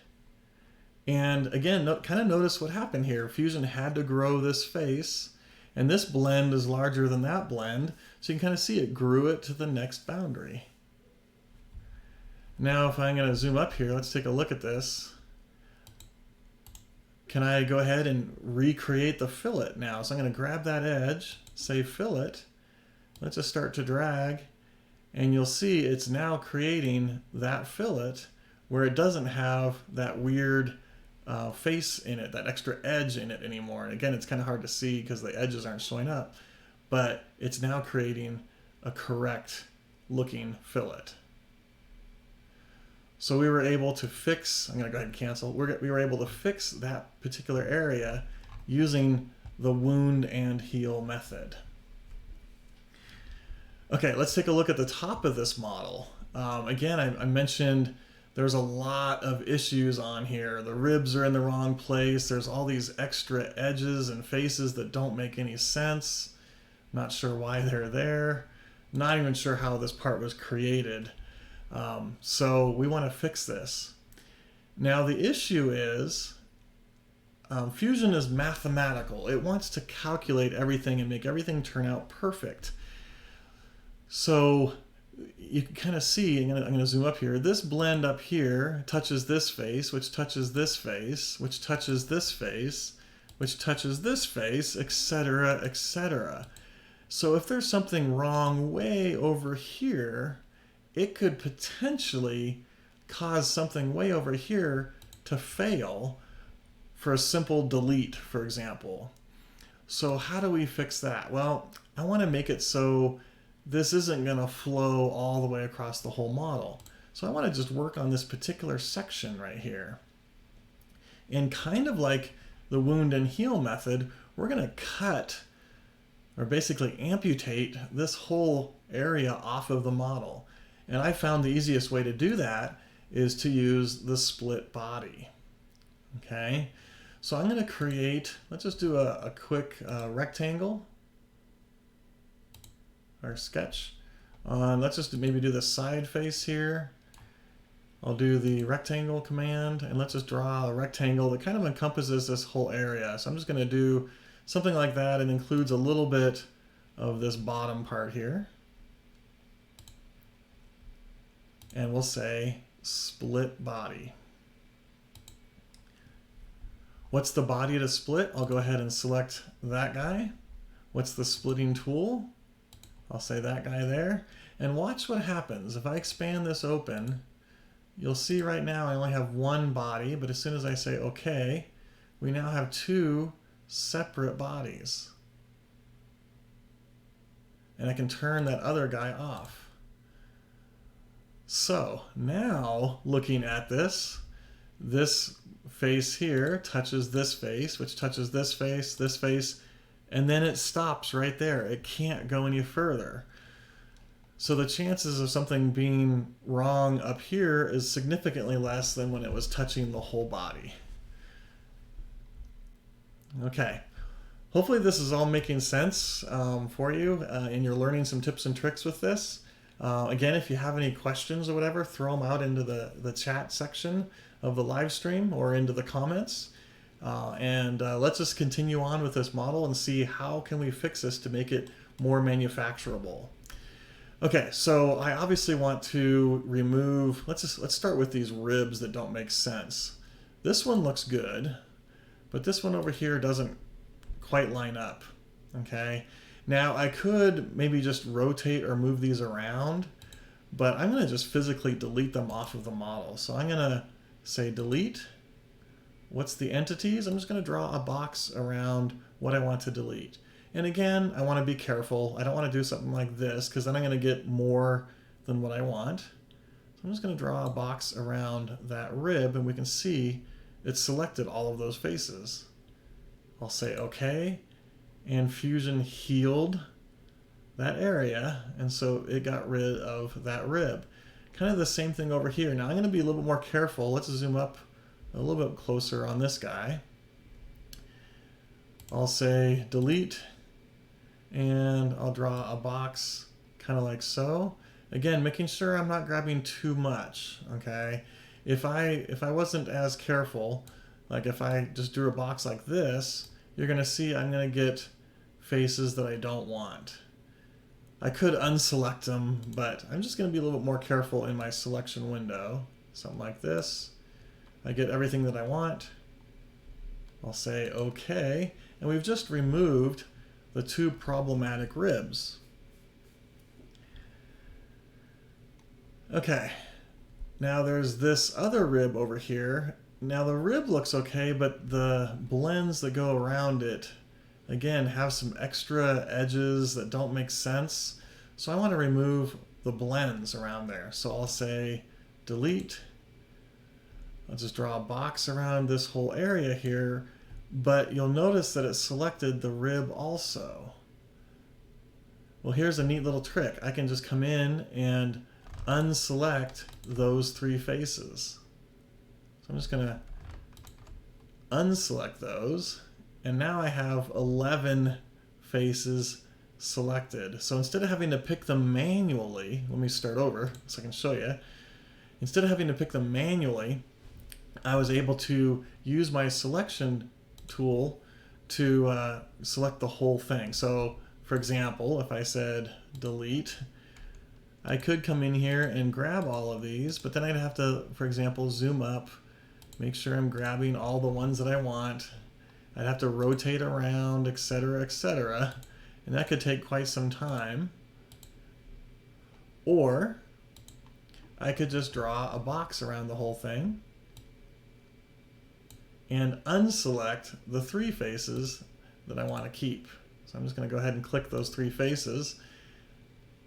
And again, kind of notice what happened here. Fusion had to grow this face, and this blend is larger than that blend, so you can kind of see it grew it to the next boundary. Now if I'm going to zoom up here, let's take a look at this. Can I go ahead and recreate the fillet now? So I'm going to grab that edge, say fillet, let's just start to drag, and you'll see it's now creating that fillet where it doesn't have that weird face in it, that extra edge in it anymore. And again, it's kind of hard to see because the edges aren't showing up, but it's now creating a correct looking fillet. So we were able to fix, I'm going to go ahead and cancel, we were able to fix that particular area using the wound and heal method. Okay, let's take a look at the top of this model. Again, I mentioned there's a lot of issues on here. The ribs are in the wrong place. There's all these extra edges and faces that don't make any sense. Not sure why they're there. Not even sure how this part was created. So we want to fix this. Now the issue is Fusion is mathematical. It wants to calculate everything and make everything turn out perfect. So you can kind of see, I'm going to zoom up here, this blend up here touches this face, which touches this face, which touches this face, which touches this face, etc., etc. So if there's something wrong way over here, it could potentially cause something way over here to fail for a simple delete, for example. So how do we fix that? Well, I want to make it so this isn't going to flow all the way across the whole model. So I want to just work on this particular section right here. And kind of like the wound and heal method, we're going to cut or basically amputate this whole area off of the model. And I found the easiest way to do that is to use the split body. Okay, so I'm going to create, let's just do a quick rectangle. Our sketch. Let's just maybe do the side face here. I'll do the rectangle command and let's just draw a rectangle that kind of encompasses this whole area. So I'm just going to do something like that and includes a little bit of this bottom part here. And we'll say split body. What's the body to split? I'll go ahead and select that guy. What's the splitting tool? I'll say that guy there, and watch what happens. If I expand this open, you'll see right now I only have one body, but as soon as I say OK, we now have two separate bodies. And I can turn that other guy off. So now looking at this face here touches this face, which touches this face, and then it stops right there. It can't go any further. So the chances of something being wrong up here is significantly less than when it was touching the whole body. Okay, hopefully this is all making sense for you and you're learning some tips and tricks with this. Again, if you have any questions or whatever, throw them out into the chat section of the live stream or into the comments. Let's just continue on with this model and see how can we fix this to make it more manufacturable. Okay, so I obviously want to remove, let's start with these ribs that don't make sense. This one looks good, but this one over here doesn't quite line up. Okay, now I could maybe just rotate or move these around, but I'm going to just physically delete them off of the model. So I'm going to say delete. What's the entities? I'm just going to draw a box around what I want to delete. And again, I want to be careful. I don't want to do something like this because then I'm going to get more than what I want. So I'm just going to draw a box around that rib and we can see it selected all of those faces. I'll say OK, and Fusion healed that area, and so it got rid of that rib. Kind of the same thing over here. Now I'm going to be a little bit more careful. Let's zoom up a little bit closer on this guy. I'll say delete, and I'll draw a box kind of like so. Again, making sure I'm not grabbing too much, okay? If I wasn't as careful, like if I just drew a box like this, you're going to see I'm going to get faces that I don't want. I could unselect them, but I'm just going to be a little bit more careful in my selection window. Something like this. I get everything that I want. I'll say OK, and we've just removed the two problematic ribs. Okay, now there's this other rib over here. Now the rib looks okay, but the blends that go around it, again, have some extra edges that don't make sense. So I want to remove the blends around there. So I'll say delete. I'll just draw a box around this whole area here, but you'll notice that it selected the rib also. Well, here's a neat little trick. I can just come in and unselect those three faces. So I'm just going to unselect those, and now I have 11 faces selected. So instead of having to pick them manually, let me start over so I can show you. Instead of having to pick them manually, I was able to use my selection tool to select the whole thing. So for example, if I said delete, I could come in here and grab all of these, but then I'd have to, for example, zoom up, make sure I'm grabbing all the ones that I want. I'd have to rotate around, etc., etc., and that could take quite some time. Or I could just draw a box around the whole thing and unselect the 3 faces that I want to keep. So I'm just going to go ahead and click those 3 faces,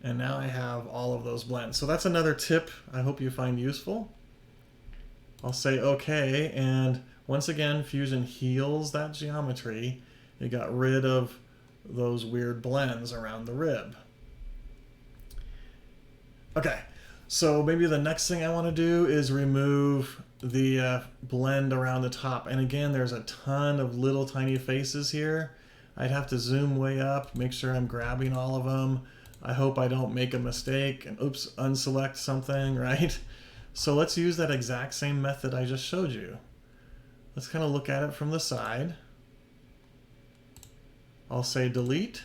and now I have all of those blends. So that's another tip I hope you find useful. I'll say OK, and once again, Fusion heals that geometry. It got rid of those weird blends around the rib. Okay, so maybe the next thing I want to do is remove the blend around the top. And again, there's a ton of little tiny faces here. I'd have to zoom way up, make sure I'm grabbing all of them. I hope I don't make a mistake and oops, unselect something, right? So let's use that exact same method I just showed you. Let's kind of look at it from the side. I'll say delete.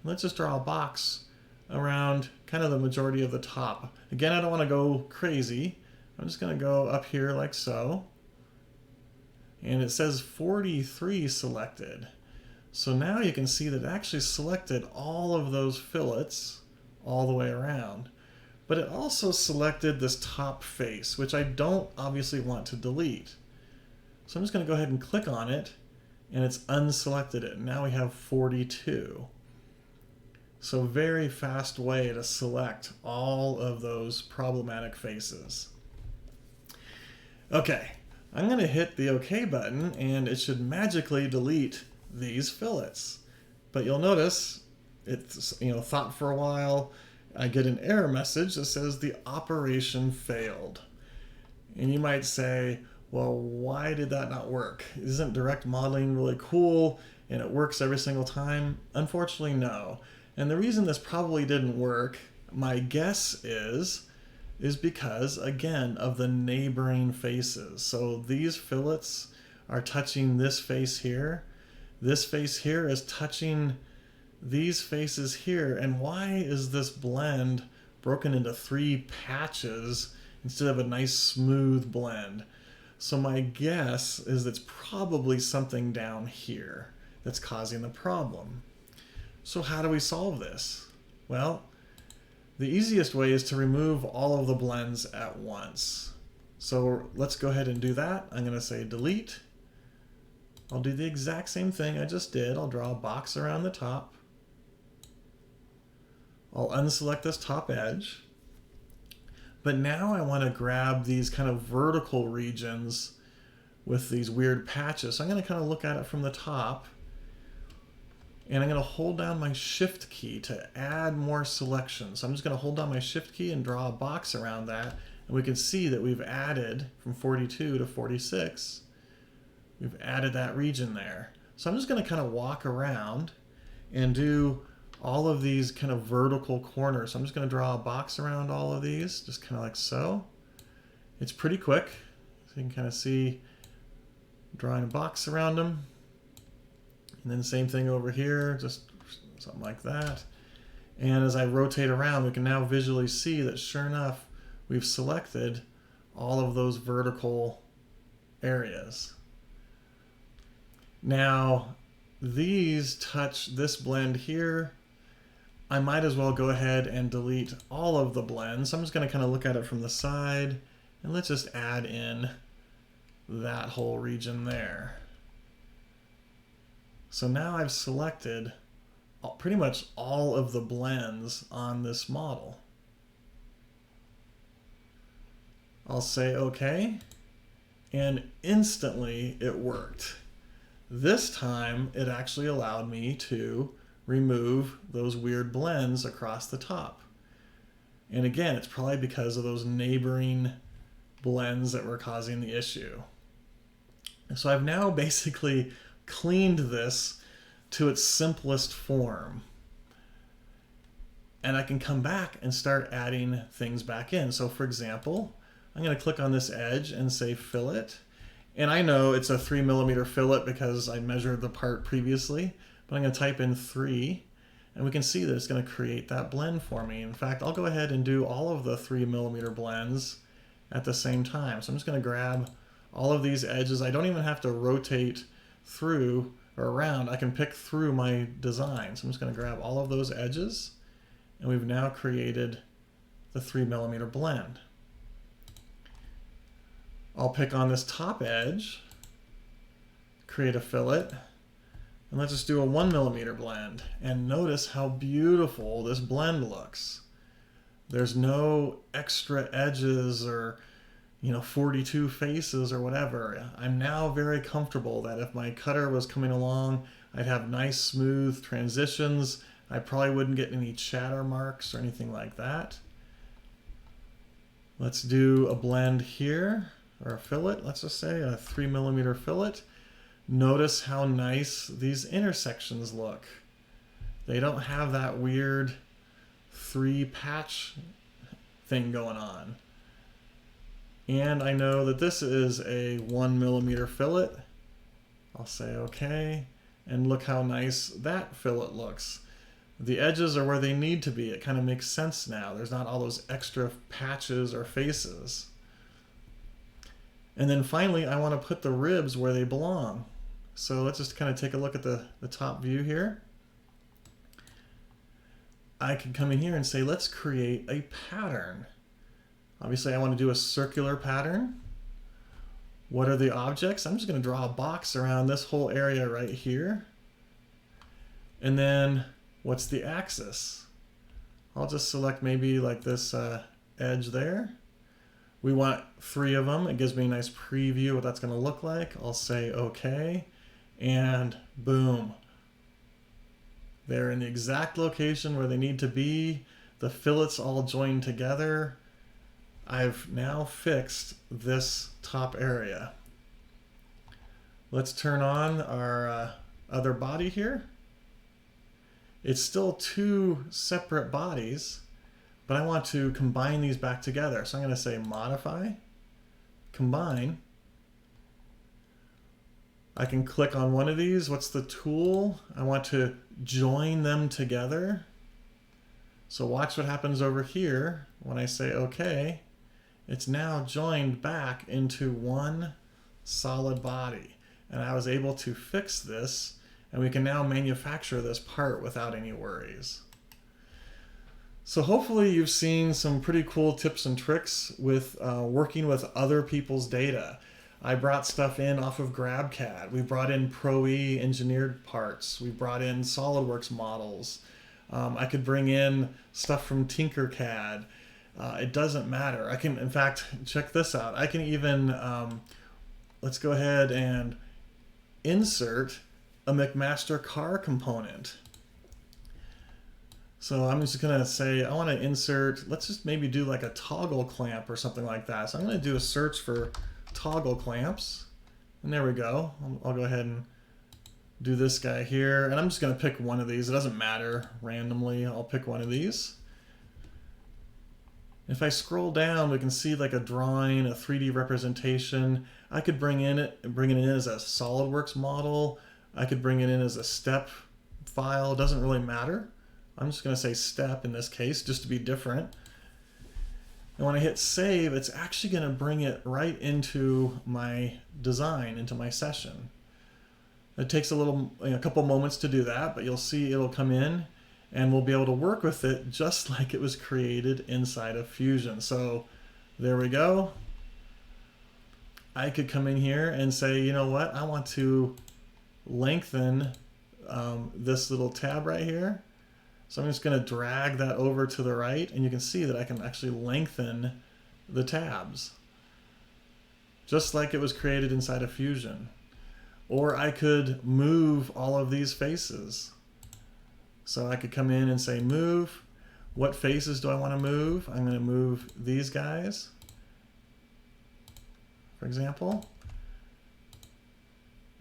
Let's just draw a box around kind of the majority of the top. Again, I don't want to go crazy. I'm just going to go up here like so. And it says 43 selected. So now you can see that it actually selected all of those fillets all the way around. But it also selected this top face, which I don't obviously want to delete. So I'm just going to go ahead and click on it, and it's unselected it. Now we have 42. So very fast way to select all of those problematic faces. Okay, I'm going to hit the OK button, and it should magically delete these fillets. But you'll notice it's thought for a while. I get an error message that says the operation failed. And you might say, well, why did that not work? Isn't direct modeling really cool and it works every single time? Unfortunately, no. And the reason this probably didn't work, my guess is because, again, of the neighboring faces. So these fillets are touching this face here. This face here is touching these faces here. And why is this blend broken into 3 patches instead of a nice smooth blend? So my guess is it's probably something down here that's causing the problem. So how do we solve this? Well, the easiest way is to remove all of the blends at once. So let's go ahead and do that. I'm going to say delete. I'll do the exact same thing I just did. I'll draw a box around the top. I'll unselect this top edge. But now I want to grab these kind of vertical regions with these weird patches. So I'm going to kind of look at it from the top. And I'm going to hold down my Shift key to add more selections. So I'm just going to hold down my Shift key and draw a box around that. And we can see that we've added from 42 to 46. We've added that region there. So I'm just going to kind of walk around and do all of these kind of vertical corners. So I'm just going to draw a box around all of these, just kind of like so. It's pretty quick. So you can kind of see drawing a box around them. And then same thing over here, just something like that. And as I rotate around, we can now visually see that sure enough, we've selected all of those vertical areas. Now, these touch this blend here. I might as well go ahead and delete all of the blends. So I'm just going to kind of look at it from the side, and let's just add in that whole region there. So now I've selected pretty much all of the blends on this model. I'll say OK, and instantly it worked. This time it actually allowed me to remove those weird blends across the top. And again, it's probably because of those neighboring blends that were causing the issue. So I've now basically cleaned this to its simplest form. And I can come back and start adding things back in. So for example, I'm going to click on this edge and say fillet. And I know it's a 3mm fillet because I measured the part previously, but I'm going to type in 3. And we can see that it's going to create that blend for me. In fact, I'll go ahead and do all of the 3mm blends at the same time. So I'm just going to grab all of these edges. I don't even have to rotate through or around. I can pick through my design. So I'm just going to grab all of those edges, and we've now created the 3mm blend. I'll pick on this top edge, create a fillet, and let's just do a 1mm blend. And notice how beautiful this blend looks. There's no extra edges or 42 faces or whatever. I'm now very comfortable that if my cutter was coming along, I'd have nice smooth transitions. I probably wouldn't get any chatter marks or anything like that. Let's do a blend here, or a fillet, let's just say a 3mm fillet. Notice how nice these intersections look. They don't have that weird 3-patch thing going on. And I know that this is a 1mm fillet. I'll say okay, and look how nice that fillet looks. The edges are where they need to be. It kind of makes sense now. There's not all those extra patches or faces. And then finally, I want to put the ribs where they belong. So let's just kind of take a look at the top view here. I can come in here and say, let's create a pattern. Obviously, I want to do a circular pattern. What are the objects? I'm just going to draw a box around this whole area right here. And then what's the axis? I'll just select maybe like this edge there. We want 3 of them. It gives me a nice preview of what that's going to look like. I'll say okay, and boom. They're in the exact location where they need to be. The fillets all joined together. I've now fixed this top area. Let's turn on our other body here. It's still 2 separate bodies, but I want to combine these back together. So I'm going to say modify, combine. I can click on one of these. What's the tool? I want to join them together. So watch what happens over here when I say okay. It's now joined back into one solid body. And I was able to fix this, and we can now manufacture this part without any worries. So hopefully you've seen some pretty cool tips and tricks with working with other people's data. I brought stuff in off of GrabCAD. We brought in Pro-E engineered parts. We brought in SolidWorks models. I could bring in stuff from Tinkercad. It doesn't matter. I can, in fact, check this out. I can even, let's go ahead and insert a McMaster car component. So I'm just going to say, I want to insert, let's just maybe do like a toggle clamp or something like that. So I'm going to do a search for toggle clamps. And there we go. I'll go ahead and do this guy here. And I'm just going to pick one of these. It doesn't matter randomly. I'll pick one of these. If I scroll down, we can see like a drawing, a 3D representation. I could bring it in as a SolidWorks model. I could bring it in as a step file. It doesn't really matter. I'm just going to say step in this case, just to be different. And when I hit save, it's actually going to bring it right into my design, into my session. It takes a couple moments to do that, but you'll see it'll come in, and we'll be able to work with it just like it was created inside of Fusion. So there we go. I could come in here and say, you know what, I want to lengthen this little tab right here. So I'm just going to drag that over to the right, and you can see that I can actually lengthen the tabs, just like it was created inside of Fusion. Or I could move all of these faces. So I could come in and say move. What faces do I want to move? I'm going to move these guys, for example.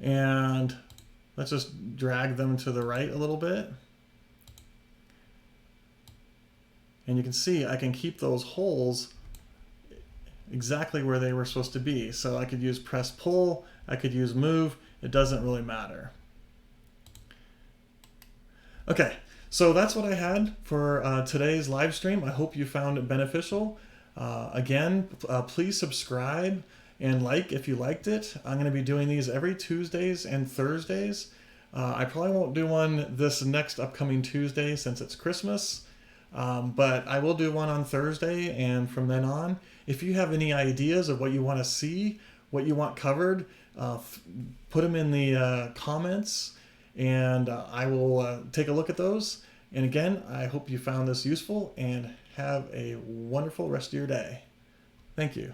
And let's just drag them to the right a little bit. And you can see I can keep those holes exactly where they were supposed to be. So I could use press pull, I could use move, it doesn't really matter. Okay, So that's what I had for today's live stream. I hope you found it beneficial. Again, please subscribe and like if you liked it. I'm going to be doing these every Tuesdays and Thursdays. I probably won't do one this next upcoming Tuesday since it's Christmas, but I will do one on Thursday, and from then on, if you have any ideas of what you want to see, what you want covered, put them in the comments, and I will take a look at those. And again, I hope you found this useful, and have a wonderful rest of your day. Thank you.